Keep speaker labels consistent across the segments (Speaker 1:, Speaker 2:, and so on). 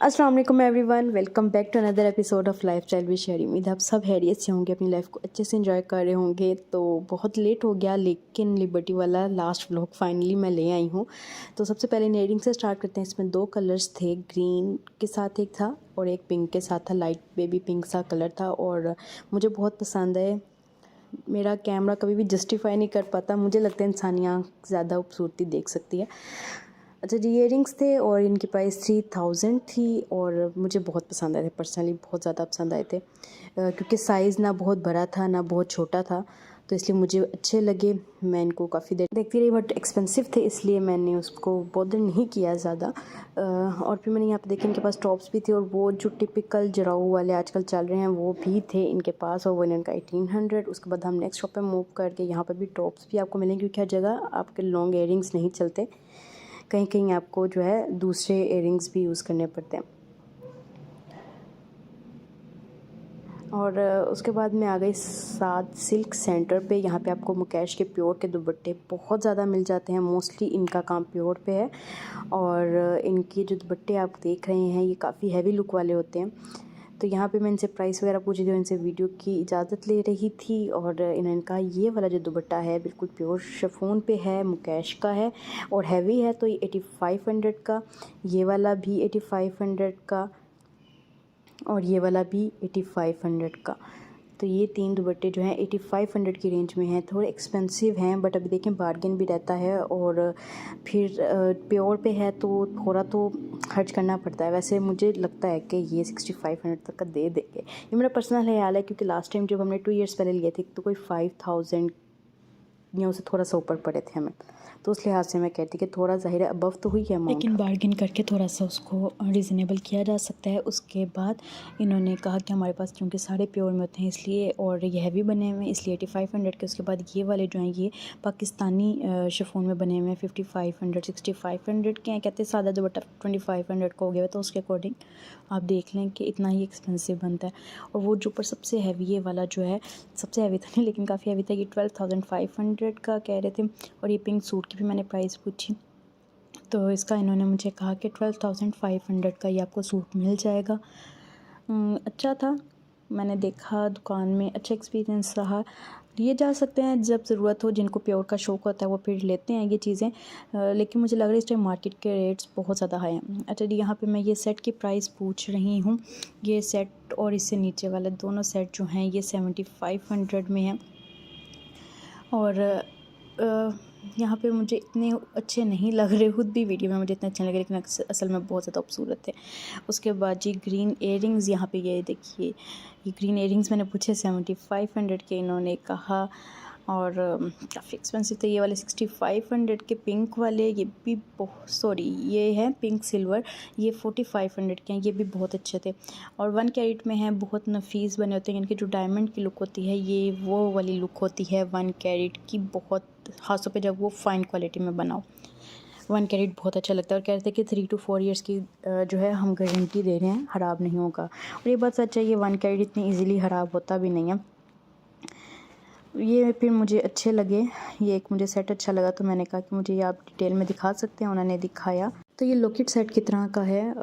Speaker 1: अस्सलाम वालेकुम everyone, welcome back to another episode of life style with Sherry. उम्मीद है आप सब हैरियत से होंगे, अपनी लाइफ को अच्छे से एंजॉय कर रहे होंगे। तो बहुत लेट हो गया, लेकिन लिबर्टी वाला लास्ट व्लॉग फाइनली मैं ले आई हूँ। तो सबसे पहले नेयरिंग से स्टार्ट करते हैं। इसमें 2 कलर्स थे, ग्रीन के साथ एक था और एक पिंक के साथ था। लाइट बेबी पिंक सा कलर था और मुझे बहुत पसंद है। मेरा कैमरा कभी भी जस्टिफाई नहीं कर पाता, मुझे लगता है इंसानी आँख ज़्यादा खूबसूरती देख सकती है। अच्छा जी, इयरिंग्स थे और इनकी प्राइस 3000 थी और मुझे बहुत पसंद आए थे, पर्सनली बहुत ज़्यादा पसंद आए थे क्योंकि साइज़ ना बहुत बड़ा था ना बहुत छोटा था, तो इसलिए मुझे अच्छे लगे। मैं इनको काफ़ी देर देखती रही, बट एक्सपेंसिव थे इसलिए मैंने उसको बॉदर नहीं किया ज़्यादा। और फिर मैंने यहाँ पे देखा इनके पास टॉप्स भी थे और वो जो टिपिकल जराऊ वाले आजकल चल रहे हैं वो भी थे इनके पास, और वो इनका 1800। उसके बाद हम नेक्स्ट शॉप पे मूव करके यहाँ पर भी टॉप्स भी आपको मिलेंगे, क्योंकि हर जगह आपके लॉन्ग इयरिंग्स नहीं चलते, कहीं कहीं आपको जो है दूसरे इयरिंग्स भी यूज़ करने पड़ते हैं। और उसके बाद में आ गई साथ सिल्क सेंटर पे। यहाँ पे आपको मुकेश के प्योर के दुपट्टे बहुत ज़्यादा मिल जाते हैं, मोस्टली इनका काम प्योर पे है। और इनके जो दुपट्टे आप देख रहे हैं ये काफ़ी हैवी लुक वाले होते हैं। तो यहाँ पे मैं इनसे प्राइस वगैरह पूछी थी, इनसे वीडियो की इजाज़त ले रही थी। और इन्होंने कहा ये वाला जो दुपट्टा है बिल्कुल प्योर शिफॉन पे है, मुकेश का है और हैवी है, तो ये 8500 का, ये वाला भी 8500 का और ये वाला भी 8500 का। तो ये 3 दुपट्टे जो हैं 8500 की रेंज में हैं। थोड़े एक्सपेंसिव हैं, बट अभी देखें बार्गेन भी रहता है और फिर प्योर पे है तो थोड़ा तो खर्च करना पड़ता है। वैसे मुझे लगता है कि ये 6500 तक का दे देंगे, ये मेरा पर्सनल ख्याल है, क्योंकि लास्ट टाइम जब हमने 2 ईयर्स पहले लिए थे तो कोई 5000 या उससे थोड़ा सा ऊपर पड़े थे हमें, तो उस लिहाज से मैं कहती कि थोड़ा ज़ाहिर है अबव तो हुई है अमाउंट, लेकिन बार्गेन करके थोड़ा सा उसको रिजनेबल किया जा सकता है। उसके बाद इन्होंने कहा कि हमारे पास क्योंकि सारे प्योर में होते हैं इसलिए, और ये हैवी बने हुए हैं इसलिए 8500 के। उसके बाद ये वाले जो हैं ये पाकिस्तानी शिफॉन में बने हुए हैं, 5500 6500 के हैं। कहते हैं सादा दुपट्टा 2500 का हो गया, तो उसके अकॉर्डिंग आप देख लें कि इतना ही एक्सपेंसिव बनता है। और वो जो ऊपर सबसे हैवी ये वाला जो है, सबसे हैवी था नहीं लेकिन काफ़ी हैवी था, ये 12500 का कह रहे थे। और ये पिंक सूट की भी मैंने प्राइस पूछी तो इसका इन्होंने मुझे कहा कि 12500 का ये आपको सूट मिल जाएगा। अच्छा था, मैंने देखा दुकान में, अच्छा एक्सपीरियंस रहा। लिए जा सकते हैं जब ज़रूरत हो, जिनको प्योर का शौक़ होता है वो फिर लेते हैं ये चीज़ें। लेकिन मुझे लग रहा है इस टाइम मार्केट के रेट्स बहुत ज़्यादा हाई हैं। अच्छा जी, यहाँ पे मैं ये सेट की प्राइस पूछ रही हूँ। ये सेट और इससे नीचे वाले दोनों सेट जो हैं ये 7500 में हैं। और यहाँ पे मुझे इतने अच्छे नहीं लग रहे, खुद भी वीडियो में मुझे इतने अच्छे लगे, लेकिन असल में बहुत ज़्यादा खूबसूरत थे। उसके बाद जी ग्रीन इयरिंग्स, यहाँ पे ये देखिए ये ग्रीन इयरिंग्स मैंने पूछे 7500 के, इन्होंने कहा। और काफ़ी एक्सपेंसिव थे ये वाले 6500 के। पिंक वाले ये भी ये है पिंक सिल्वर, ये 4500 के हैं, ये भी बहुत अच्छे थे। और 1 कैरेट में हैं, बहुत नफीस बने होते हैं। इनकी जो डायमंड की लुक होती है ये वो वाली लुक होती है 1 कैरेट की, बहुत खासतौर पे जब वो फ़ाइन क्वालिटी में बनाओ। 1 कैरेट बहुत अच्छा लगता है। और कह रहे थे कि 3 to 4 ईयर्स की जो है हम गारंटी दे रहे हैं, ख़राब नहीं होगा। और ये बात सच है, ये 1 कैरेट इतनी ईज़िली ख़राब होता भी नहीं है। ये फिर मुझे अच्छे लगे, ये एक मुझे सेट अच्छा लगा, तो मैंने कहा कि मुझे ये आप डिटेल में दिखा सकते हैं। उन्होंने दिखाया, तो ये लॉकेट सेट की तरह का है,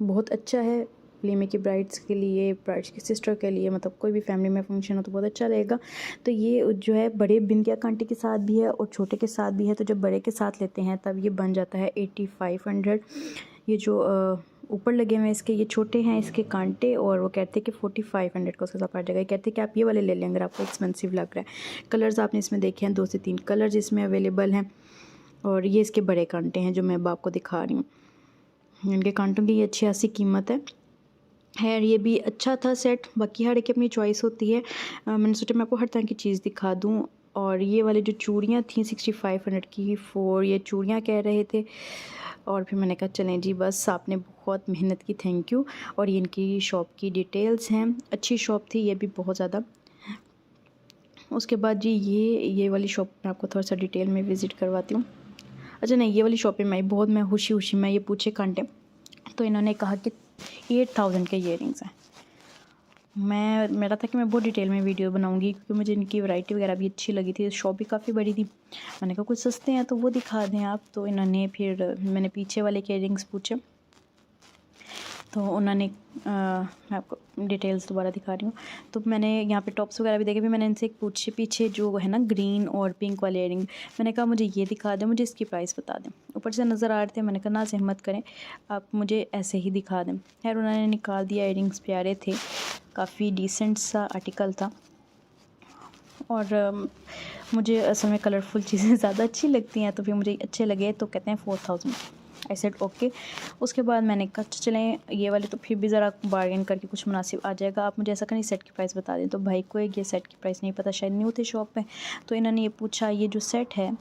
Speaker 1: बहुत अच्छा है वलीमे की ब्राइड्स के लिए, ब्राइड्स की सिस्टर के लिए, मतलब कोई भी फैमिली में फंक्शन हो तो बहुत अच्छा रहेगा। तो ये जो है बड़े बिंदिया कांटे के साथ भी है और छोटे के साथ भी है, तो जब बड़े के साथ लेते हैं तब ये बन जाता है 8500। ये जो ऊपर लगे हुए हैं इसके, ये छोटे हैं इसके कांटे, और वो कहते हैं कि 4500 का उसके साथ पड़ जाएगा। कहते हैं कि आप ये वाले ले लें अगर आपको एक्सपेंसिव लग रहा है। कलर्स आपने इसमें देखे हैं, 2 से 3 कलर्स इसमें अवेलेबल हैं। और ये इसके बड़े कांटे हैं जो मैं अब आपको दिखा रही हूँ। इनके कांटों की ये 86 कीमत है। ये भी अच्छा था सेट, बाकी हर एक की अपनी चॉइस होती है। मैंने सोचा मैं आपको हर तरह की चीज़ दिखा दूँ। और ये वाली जो चूड़ियाँ थी 6500 की, 4 ये चूड़ियाँ कह रहे थे। और फिर मैंने कहा चलें जी, बस आपने बहुत मेहनत की, थैंक यू। और ये इनकी शॉप की डिटेल्स हैं, अच्छी शॉप थी ये भी बहुत ज़्यादा। उसके बाद जी ये वाली शॉप मैं आपको थोड़ा सा डिटेल में विज़िट करवाती हूँ। अच्छा नहीं, ये वाली शॉप में मैं खुशी मैं ये पूछे कांटे, तो इन्होंने कहा कि 8000 के इयरिंग्स हैं। मेरा था कि मैं बहुत डिटेल में वीडियो बनाऊंगी, क्योंकि मुझे इनकी वैरायटी वगैरह भी अच्छी लगी थी, शॉप भी काफ़ी बड़ी थी। मैंने कहा कुछ सस्ते हैं तो वो दिखा दें आप, तो इन्होंने फिर मैंने पीछे वाले के इयरिंग्स पूछे, तो उन्होंने मैं आपको डिटेल्स दोबारा दिखा रही हूँ। तो मैंने यहाँ पे टॉप्स वगैरह भी देखे, भी मैंने इनसे एक पीछे जो है ना ग्रीन और पिंक वाले इयरिंग, मैंने कहा मुझे ये दिखा दें, मुझे इसकी प्राइस बता दें। ऊपर से नज़र आ रहे थे, मैंने कहा ना सहमत करें, आप मुझे ऐसे ही दिखा दें। खैर उन्होंने निकाल दिया। इयरिंग्स प्यारे थे, काफ़ी डिसेंट सा आर्टिकल था। और मुझे असल में कलरफुल चीज़ें ज़्यादा अच्छी लगती हैं, तो फिर मुझे अच्छे लगे। तो कहते हैं 4000। I said okay. उसके बाद मैंने कहा चलें ये वाले तो फिर भी ज़रा बार्गेन करके कुछ मुनासिब आ जाएगा, आप मुझे ऐसा करें सेट की प्राइस बता दें। तो भाई को एक ये सेट की प्राइस नहीं पता, शायद न्यू थे शॉप में, तो इन्होंने ये पूछा ये जो सेट है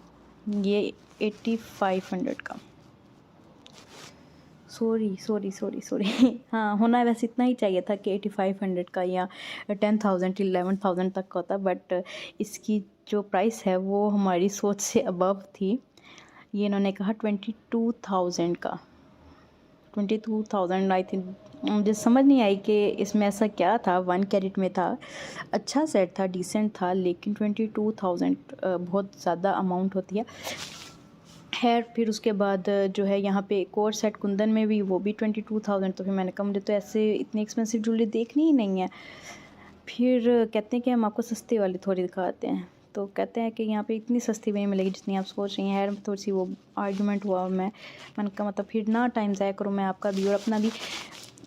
Speaker 1: ये 8500 का, सॉरी हाँ होना वैसे इतना ही चाहिए था कि 8500 का या 10,000 11,000 तक का होता, बट इसकी जो प्राइस है वो हमारी सोच से अबव थी। ये इन्होंने कहा 22,000 का, 22,000 आई थिंक। मुझे समझ नहीं आई कि इसमें ऐसा क्या था। 1 कैरेट में था, अच्छा सेट था, डिसेंट था, लेकिन 22,000 बहुत ज़्यादा अमाउंट होती है। खैर फिर उसके बाद जो है यहाँ पे एक और सेट कुंदन में भी, वो भी 22,000। तो फिर मैंने कहा मुझे तो ऐसे इतनी एक्सपेंसिव ज्वेलरी देखनी ही नहीं है। फिर कहते हैं कि हम आपको सस्ते वाली थोड़ी दिखाते हैं, तो कहते हैं कि यहाँ पे इतनी सस्ती भी नहीं मिलेगी जितनी आप सोच रही हैं। थोड़ी सी वो आर्गूमेंट हुआ, और मैंने कहा मतलब फिर ना टाइम ज़ाया करूँ मैं आपका भी और अपना भी।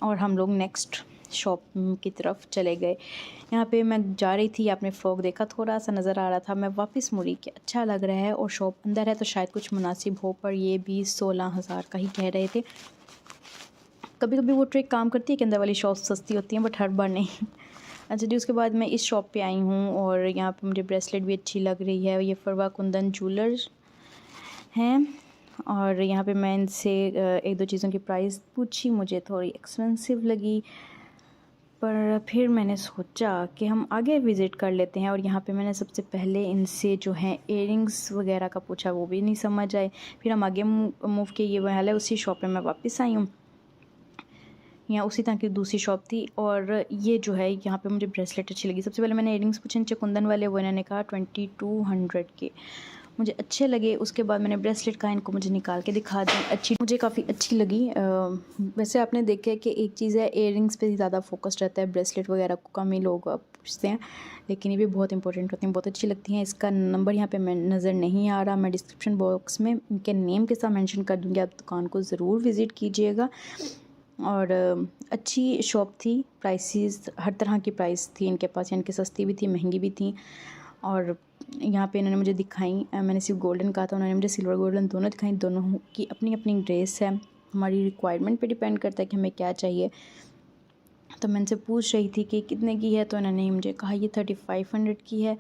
Speaker 1: और हम लोग नेक्स्ट शॉप की तरफ चले गए। यहाँ पे मैं जा रही थी, आपने फ्रॉक देखा, थोड़ा सा नज़र आ रहा था, मैं वापस मुड़ी कि अच्छा लग रहा है और शॉप अंदर है तो शायद कुछ मुनासिब हो, पर ये भी 16,000 का ही कह रहे थे। कभी कभी वो ट्रिक काम करती है कि अंदर वाली शॉप सस्ती होती हैं, बट हर बार नहीं। अच्छा जी, उसके बाद मैं इस शॉप पे आई हूँ और यहाँ पे मुझे ब्रेसलेट भी अच्छी लग रही है। ये फरवा कुंदन ज्वेलर्स हैं और यहाँ पे मैं इनसे एक दो चीज़ों की प्राइस पूछी, मुझे थोड़ी एक्सपेंसिव लगी, पर फिर मैंने सोचा कि हम आगे विज़िट कर लेते हैं। और यहाँ पे मैंने सबसे पहले इनसे जो है इयरिंग्स वगैरह का पूछा, वो भी नहीं समझ आए। फिर हम आगे मूव किए, ये वाला है उसी शॉप पे मैं वापस आई हूँ। यहाँ उसी तरह की दूसरी शॉप थी और ये जो है यहाँ पे मुझे ब्रेसलेट अच्छी लगी। सबसे पहले मैंने इयरिंग्स पूछे नीचे कुंदन वाले, वो इन्होंने कहा 2200 के, मुझे अच्छे लगे। उसके बाद मैंने ब्रेसलेट कहा इनको मुझे निकाल के दिखा दें, अच्छी मुझे काफ़ी अच्छी लगी। वैसे आपने देखा कि एक चीज़ है इयरिंग्स पे ज़्यादा फोकस रहता है, ब्रेसलेट वगैरह को कम ही लोग पूछते हैं, लेकिन ये भी बहुत इंपॉर्टेंट होती हैं, बहुत अच्छी लगती हैं। इसका नंबर यहाँ पे मैं नज़र नहीं आ रहा, मैं डिस्क्रिप्शन बॉक्स में इनके नेम के साथ मेंशन कर दूँगी, आप दुकान को ज़रूर विज़िट कीजिएगा। और अच्छी शॉप थी, प्राइसेस हर तरह की प्राइस थी इनके पास, यानी कि सस्ती भी थी महंगी भी थी। और यहाँ पे इन्होंने मुझे दिखाई, मैंने सिर्फ गोल्डन कहा था, उन्होंने मुझे सिल्वर गोल्डन दोनों दिखाई। दोनों की अपनी अपनी ड्रेस है, हमारी रिक्वायरमेंट पे डिपेंड करता है कि हमें क्या चाहिए। तो मैं इनसे पूछ रही थी कि कितने की है, तो इन्होंने मुझे कहा ये 3500 की है।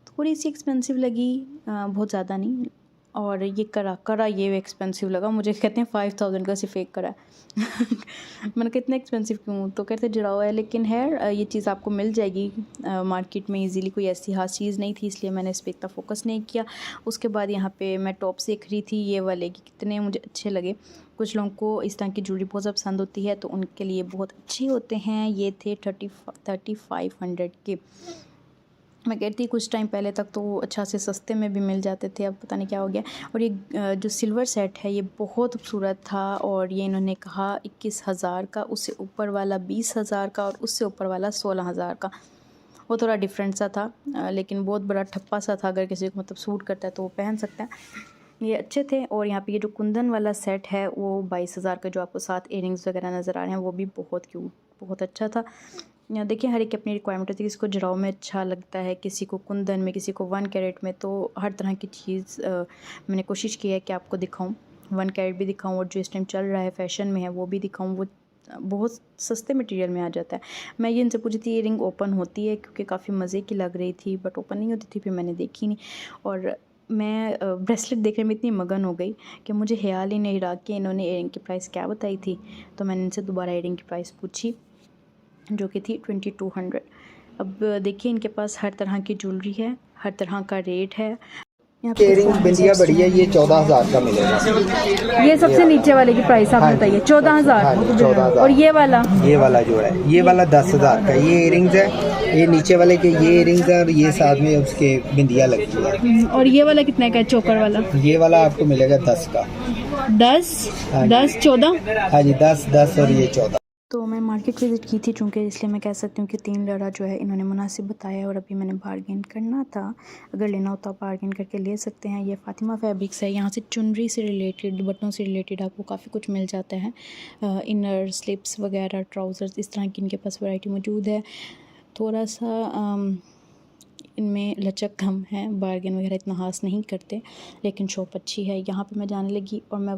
Speaker 1: थोड़ी सी एक्सपेंसिव लगी, बहुत ज़्यादा नहीं। और ये करा ये एक्सपेंसिव लगा मुझे। कहते हैं 5000 का सिर्फ एक करा। मैंने कहा इतना एक्सपेंसिव क्यों, तो कहते जड़ाओ है, लेकिन है ये चीज़ आपको मिल जाएगी मार्केट में इजीली, कोई ऐसी खास चीज़ नहीं थी, इसलिए मैंने इस पर इतना फोकस नहीं किया। उसके बाद यहाँ पे मैं टॉप देख रही थी, ये वाले कि कितने मुझे अच्छे लगे। कुछ लोगों को इस तरह की ज्वेलरी बहुत ज़्यादा पसंद होती है, तो उनके लिए बहुत अच्छे होते हैं। ये थे 3500 के। मैं कहती कुछ टाइम पहले तक तो अच्छा से सस्ते में भी मिल जाते थे, अब पता नहीं क्या हो गया। और ये जो सिल्वर सेट है ये बहुत खूबसूरत था, और ये इन्होंने कहा 21,000 का, उससे ऊपर वाला 20,000 का, और उससे ऊपर वाला 16,000 का। वो थोड़ा डिफरेंट सा था, लेकिन बहुत बड़ा ठप्पा सा था, अगर किसी को मतलब सूट करता है तो वो पहन सकता है। ये अच्छे थे। और यहाँ पे ये जो कुंदन वाला सेट है वो 22,000 का, जो आपको साथ इयरिंग्स वगैरह नज़र आ रहे हैं, वो भी बहुत क्यूट, बहुत अच्छा था। यहाँ देखिए हर एक की अपनी रिक्वायरमेंट होती है, किसी को जड़ाव में अच्छा लगता है, किसी को कुंदन में, किसी को 1 कैरेट में। तो हर तरह की चीज़ मैंने कोशिश की है कि आपको दिखाऊं, 1 कैरेट भी दिखाऊं, और जो इस टाइम चल रहा है फैशन में है वो भी दिखाऊं। वो बहुत सस्ते मटेरियल में आ जाता है। मैं ये इनसे पूछी थी ये रिंग ओपन होती है, क्योंकि काफ़ी मज़े की लग रही थी, बट ओपन नहीं होती थी। फिर मैंने देखी नहीं, और मैं ब्रेसलेट देखने में इतनी मगन हो गई कि मुझे ख्याल ही नहीं रहा कि इन्होंने इयरिंग की प्राइस क्या बताई थी। तो मैंने इनसे दोबारा इयरिंग की प्राइस पूछी, जो कि थी 2200। अब देखिए इनके पास हर तरह की ज्वेलरी है, हर तरह का रेट है।
Speaker 2: इयरिंग्स बिंदिया बढ़िया, ये 14,000 का मिलेगा।
Speaker 1: ये सबसे नीचे वाले की प्राइस आप बताइए। 14,000।
Speaker 2: हाँ, 14,000।
Speaker 1: और ये वाला
Speaker 2: जो है ये वाला 10,000 का। ये इयरिंग्स है, ये नीचे वाले के ये इयरिंग्स है, और ये साथ में उसके बिंदिया लगी है।
Speaker 1: और ये वाला कितने का है, चोकर वाला?
Speaker 2: ये वाला आपको मिलेगा 10 का।
Speaker 1: 10 14।
Speaker 2: हाँ जी, 10 और ये 14।
Speaker 1: तो मैं मार्केट विज़िट की थी चूँकि, इसलिए मैं कह सकती हूँ कि 3 लड़ा जो है इन्होंने मुनासिब बताया और अभी मैंने बार्गेन करना था। अगर लेना हो तो आप बार्गेन करके ले सकते हैं। ये फ़ातिमा फैब्रिक्स है, यहाँ से चुनरी से रिलेटेड, दुपट्टों से रिलेटेड आपको काफ़ी कुछ मिल जाता है। इनर स्लिप्स वगैरह, ट्राउज़र्स, इस तरह की इनके पास वैरायटी मौजूद है। थोड़ा सा इनमें लचक कम है, बार्गेन वगैरह इतना ख़ास नहीं करते, लेकिन शॉप अच्छी है। यहाँ पे मैं जाने लगी और मैं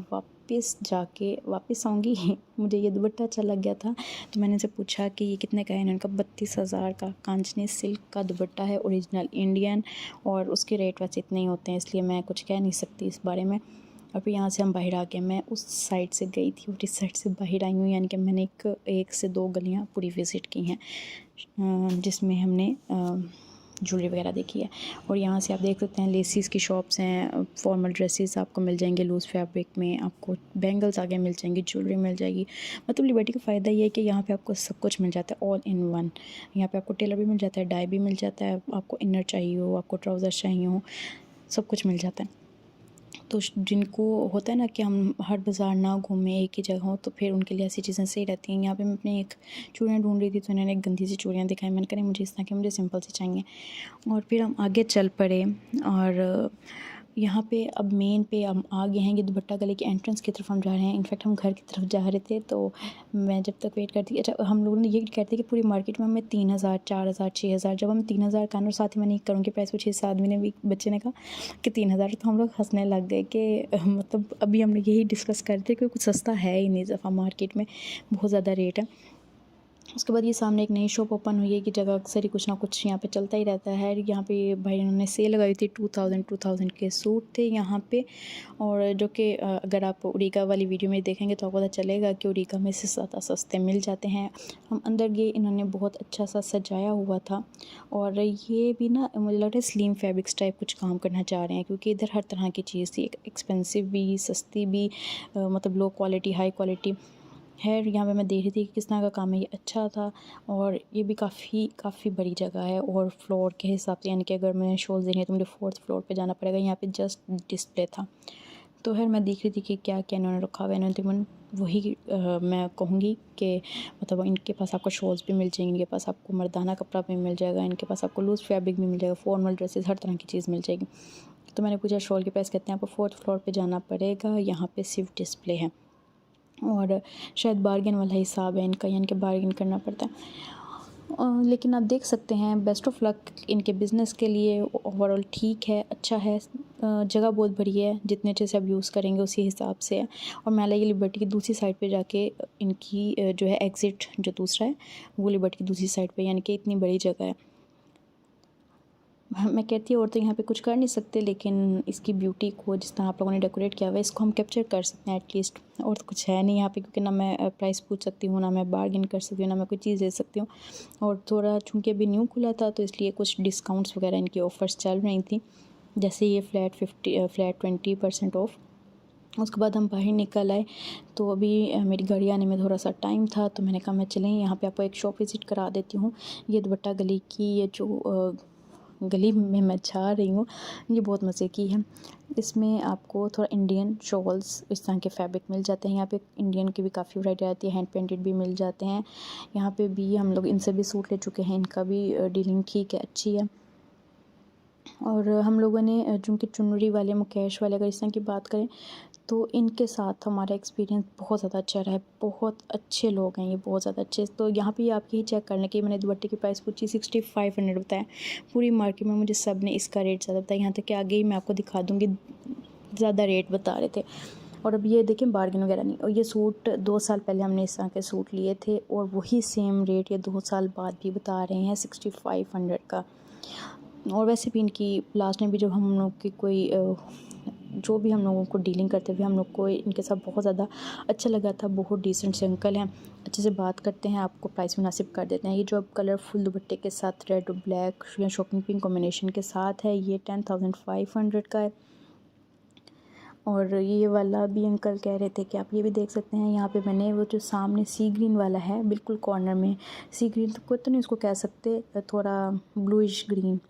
Speaker 1: वापस आऊँगी मुझे ये दुपट्टा अच्छा लग गया था, तो मैंने इनसे पूछा कि ये कितने का है। इन्होंने कहा 32,000 का कांचनी सिल्क का दुपट्टा है, ओरिजिनल इंडियन, और उसके रेट वैसे इतने ही होते हैं, इसलिए मैं कुछ कह नहीं सकती इस बारे में। और फिर यहाँ से हम बाहर आ गए। मैं उस साइड से गई थी और इस साइड से बाहर आई हूँ, यानी कि मैंने एक से 2 गलियाँ पूरी विज़िट की हैं, जिसमें हमने ज्वेलरी वगैरह देखी है। और यहाँ से आप देख सकते हैं लेसिस की शॉप्स हैं, फॉर्मल ड्रेसेस आपको मिल जाएंगे लूज़ फैब्रिक में, आपको बैंगल्स आगे मिल जाएंगी, ज्वेलरी मिल जाएगी। मतलब लिबर्टी का फ़ायदा ये है कि यहाँ पे आपको सब कुछ मिल जाता है, ऑल इन वन। यहाँ पे आपको टेलर भी मिल जाता है, डाई भी मिल जाता है, आपको इनर चाहिए हो, आपको ट्राउज़र चाहिए हो, सब कुछ मिल जाता है। तो जिनको होता है ना कि हम हर बाज़ार ना घूमें, एक ही जगह हो, तो फिर उनके लिए ऐसी चीज़ें सही रहती हैं। यहाँ पे मैं अपनी एक चूड़ियाँ ढूंढ रही थी, तो इन्होंने एक गंदी सी चूड़ियाँ दिखाई। मैंने कहा मुझे इस तरह की, मुझे सिंपल सी चाहिए। और फिर हम आगे चल पड़े और यहाँ पे अब मेन पे हम आ गए हैं। ये दुपट्टा गले की एंट्रेंस की तरफ हम जा रहे हैं। इनफैक्ट हम घर की तरफ जा रहे थे, तो मैं जब तक वेट करती, अच्छा हम लोगों ने ये कहते कि पूरी मार्केट में हमें 3,000, 4,000, 6,000, जब हम 3,000 का, और साथ ही मैंने करूँगी प्राइस पूछी, इस आदमी ने भी, बच्चे ने कहा कि 3,000, तो हम लोग हंसने लग गए कि मतलब अभी हम लोग यही डिस्कस कर रहे थे कि कुछ सस्ता है ही नहीं, दफ़ा मार्केट में बहुत ज़्यादा रेट है। उसके बाद ये सामने एक नई शॉप ओपन हुई है कि जगह अक्सर ही कुछ ना कुछ यहाँ पे चलता ही रहता है। यहाँ पे भाई इन्होंने सेल लगाई थी, 2000 के सूट थे यहाँ पे। और जो कि अगर आप उरीका वाली वीडियो में देखेंगे तो आपको पता चलेगा कि उरीका में से ज़्यादा सस्ते मिल जाते हैं। हम अंदर गए, इन्होंने बहुत अच्छा सा सजाया हुआ था, और ये भी ना मुझे लग रहा है स्लिम फैब्रिक्स टाइप कुछ काम करना चाह रहे हैं, क्योंकि इधर हर तरह की चीज़ थी, एक्सपेंसिव भी, सस्ती भी, मतलब लो क्वालिटी, हाई क्वालिटी है। यहाँ पे मैं देख रही थी कि किस तरह का काम है, ये अच्छा था। और ये भी काफ़ी बड़ी जगह है, और फ्लोर के हिसाब से, यानी कि अगर मैं शोज़ देनी है तो मुझे 4th फ्लोर पे जाना पड़ेगा। यहाँ पे जस्ट डिस्प्ले था, तो फिर मैं देख रही थी कि क्या क्या इन्होंने रखा हुआ है। इन्होंने तकरीबन वही मैं कहूँगी कि मतलब इनके पास आपको शॉल्स भी मिल जाएंगी, इनके पास आपको मर्दाना कपड़ा भी मिल जाएगा, इनके पास आपको लूज़ फैब्रिक भी मिल जाएगा, फॉर्मल ड्रेसेस, हर तरह की चीज़ मिल जाएगी। तो मैंने पूछा शॉल के प्राइस कहते हैं, आपको 4th फ्लोर पर जाना पड़ेगा, यहाँ पर सिर्फ डिस्प्ले है, और शायद बार्गेन वाला हिसाब है इनका, यानी कि बार्गेन करना पड़ता है। लेकिन आप देख सकते हैं, बेस्ट ऑफ लक इनके बिज़नेस के लिए। ओवरऑल ठीक है, अच्छा है, जगह बहुत बड़ी है, जितने अच्छे से आप यूज़ करेंगे उसी हिसाब से है। और मैं लगी लिबर्टी की दूसरी साइड पे जाके, इनकी जो है एग्ज़िट जो दूसरा है वो लिबर्टी की दूसरी साइड पे, यानी कि इतनी बड़ी जगह है। मैं कहती हूँ और तो यहाँ पे कुछ कर नहीं सकते, लेकिन इसकी ब्यूटी को जिस तरह आप लोगों ने डेकोरेट किया हुआ है, इसको हम कैप्चर कर सकते हैं एटलीस्ट। और तो कुछ है नहीं यहाँ पे, क्योंकि ना मैं प्राइस पूछ सकती हूँ, ना मैं बार्गेन कर सकती हूँ, ना मैं कोई चीज़ ले सकती हूँ। और थोड़ा चूँकि अभी न्यू खुला था, तो इसलिए कुछ डिस्काउंट्स वगैरह इनकी ऑफ़र्स चल रही थी, जैसे ये फ्लैट 20% ऑफ। उसके बाद हम बाहर निकल आए, तो अभी मेरी गाड़ी आने में थोड़ा सा टाइम था, तो मैंने कहा मैं चलें यहाँ पे आपको एक शॉप विज़िट करा देती हूँ। ये दुपट्टा गली की, ये जो गली में मैं जा रही हूँ, ये बहुत मज़े की है। इसमें आपको थोड़ा इंडियन शॉल्स, इस तरह के फैब्रिक मिल जाते हैं। यहाँ पे इंडियन की भी काफ़ी वैरायटी आती है, हैंड पेंटेड भी मिल जाते हैं। यहाँ पे भी हम लोग इनसे भी सूट ले चुके हैं, इनका भी डीलिंग ठीक है, अच्छी है। और हम लोगों ने चूँकि चुनरी वाले, मुकेश वाले, अगर इस तरह की बात करें, तो इनके साथ हमारा एक्सपीरियंस बहुत ज़्यादा अच्छा रहा है। बहुत अच्छे लोग हैं ये, बहुत ज़्यादा अच्छे। तो यहाँ पे आप यही चेक कर लें कि मैंने दुपट्टे की प्राइस पूछी, 6500 बताया। पूरी मार्केट में मुझे सब ने इसका रेट ज़्यादा बताया, यहाँ तक कि आगे ही मैं आपको दिखा दूँगी, ज़्यादा रेट बता रहे थे। और अब ये देखें, बार्गेन वगैरह नहीं। और ये सूट 2 साल पहले हमने इस तरह के सूट लिए थे, और वही सेम रेट ये 2 साल बाद भी बता रहे हैं, 6500 का। और वैसे भी इनकी लास्ट में भी जब हम लोग की कोई जो भी हम लोगों को डीलिंग करते हुए हम लोग को इनके साथ बहुत ज़्यादा अच्छा लगा था। बहुत डिसेंट से अंकल हैं, अच्छे से बात करते हैं, आपको प्राइस मुनासिब कर देते हैं। ये जो अब कलरफुल दुपट्टे के साथ रेड और ब्लैक या शॉकिंग पिंक कॉम्बिनेशन के साथ है, ये 10,500 का है। और ये वाला भी अंकल कह रहे थे कि आप ये भी देख सकते हैं। यहाँ पे मैंने वो जो सामने सी ग्रीन वाला है, बिल्कुल कॉर्नर में, सी ग्रीन तो कोई तो नहीं उसको कह सकते, थोड़ा ब्लूइश ग्रीन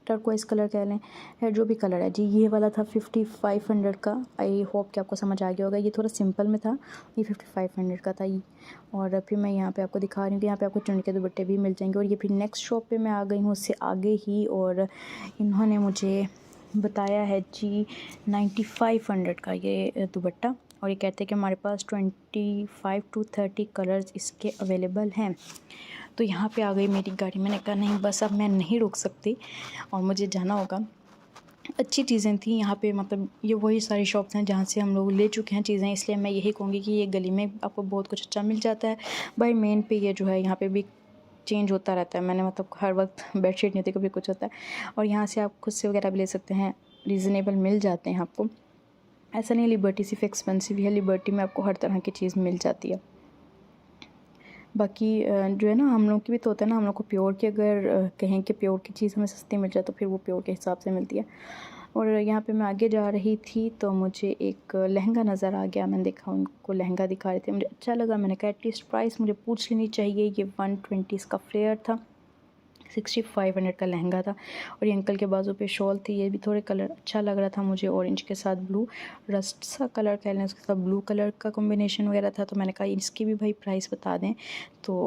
Speaker 1: टर्कोइस कलर कह लें या जो भी कलर है जी। ये वाला था 5500 का। आई होप कि आपको समझ आ गया होगा। ये थोड़ा सिंपल में था, ये 5500 का था ये। और फिर मैं यहाँ पे आपको दिखा रही हूँ कि यहाँ पे आपको चुन के दुपट्टे भी मिल जाएंगे। और ये फिर नेक्स्ट शॉप पे मैं आ गई हूँ उससे आगे ही, और इन्होंने मुझे बताया है जी 9500 का ये दुपट्टा। और ये कहते हैं कि हमारे पास 25 to 30 कलर्स इसके अवेलेबल हैं। तो यहाँ पे आ गई मेरी गाड़ी। मैंने कहा नहीं बस अब मैं नहीं रुक सकती और मुझे जाना होगा। अच्छी चीज़ें थी यहाँ पे, मतलब ये वही सारी शॉप्स हैं जहाँ से हम लोग ले चुके हैं चीज़ें, इसलिए मैं यही कहूँगी कि ये गली में आपको बहुत कुछ अच्छा मिल जाता है। बाई मेन पे ये जो है यहाँ पे भी चेंज होता रहता है। मैंने मतलब हर वक्त बेडशीट नहीं होती, कभी कुछ होता है। और यहाँ से आप खुद से वगैरह भी ले सकते हैं, रीज़नेबल मिल जाते हैं आपको। ऐसा नहीं लिबर्टी सिर्फ एक्सपेंसिव है, लिबर्टी में आपको हर तरह की चीज़ मिल जाती है। बाकी जो है ना, हम लोग की भी तो होता है ना, हम लोग को प्योर की अगर कहें कि प्योर की चीज़ हमें सस्ती मिल जाए तो फिर वो प्योर के हिसाब से मिलती है। और यहाँ पे मैं आगे जा रही थी तो मुझे एक लहंगा नज़र आ गया। मैंने देखा उनको लहंगा दिखा रहे थे, मुझे अच्छा लगा। मैंने कहा एटलीस्ट प्राइस मुझे पूछ लेनी चाहिए। ये 120 इसका फ्लेयर था, 6500 का लहंगा था। और ये अंकल के बाजू पे शॉल थी, ये भी थोड़े कलर अच्छा लग रहा था मुझे। ऑरेंज के साथ ब्लू, रस्ट सा कलर कह लें, उसके साथ ब्लू कलर का कॉम्बिनेशन वगैरह था। तो मैंने कहा इसकी भी भाई प्राइस बता दें। तो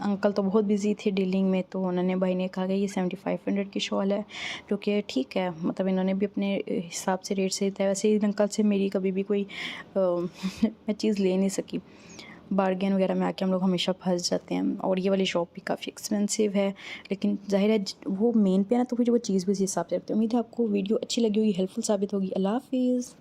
Speaker 1: अंकल तो बहुत बिजी थे डीलिंग में, तो उन्होंने भाई ने कहा कि ये 7500 की शॉल है, जो कि ठीक है। मतलब इन्होंने भी अपने हिसाब से रेट से दिया। वैसे ही अंकल से मेरी कभी भी कोई मैं चीज़ ले नहीं सकी। बार्गेन वगैरह में आके हम लोग हमेशा फंस जाते हैं। और ये वाली शॉप भी काफ़ी एक्सपेंसिव है, लेकिन जाहिर है वो मेन पे है ना, तो फिर वो चीज़ भी इसी हिसाब से रखते हैं। उम्मीद है आपको वीडियो अच्छी लगी होगी, हेल्पफुल साबित होगी। अल्लाह हाफिज़।